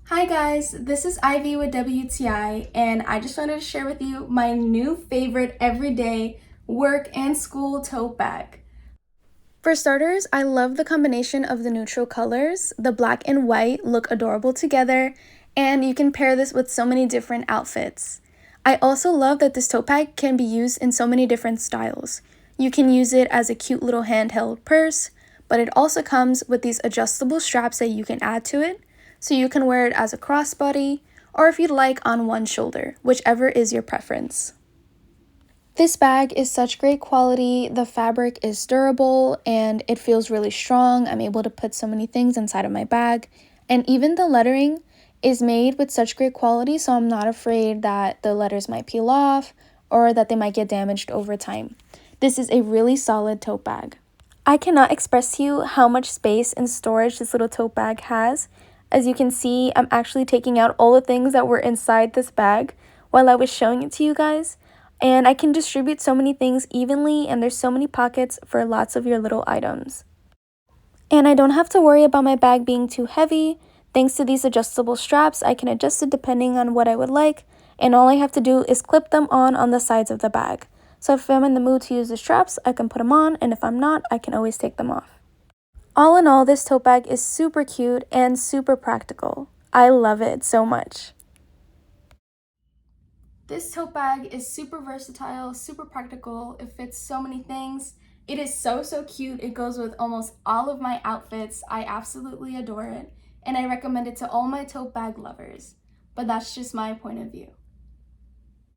Hi guys, this is Ivy with WTI, and I just wanted to share with you my new favorite everyday work and school tote bag. For starters, I love the combination of the neutral colors. The black and white look adorable together, and you can pair this with so many different outfits. I also love that this tote bag can be used in so many different styles. You can use it as a cute little handheld purse, but it also comes with these adjustable straps that you can add to it, so you can wear it as a crossbody, or if you'd like on one shoulder, whichever is your preference. This bag is such great quality, the fabric is durable, and it feels really strong. I'm able to put so many things inside of my bag, and even the lettering is made with such great quality, so I'm not afraid that the letters might peel off or that they might get damaged over time. This is a really solid tote bag. I cannot express to you how much space and storage this little tote bag has. As you can see, I'm actually taking out all the things that were inside this bag while I was showing it to you guys. And I can distribute so many things evenly, and there's so many pockets for lots of your little items. And I don't have to worry about my bag being too heavy. Thanks to these adjustable straps, I can adjust it depending on what I would like, and all I have to do is clip them on the sides of the bag. So if I'm in the mood to use the straps, I can put them on, and if I'm not, I can always take them off. All in all, this tote bag is super cute and super practical. I love it so much. This tote bag is super versatile, super practical. It fits so many things. It is so cute. It goes with almost all of my outfits. I absolutely adore it, and I recommend it to all my tote bag lovers. But that's just my point of view.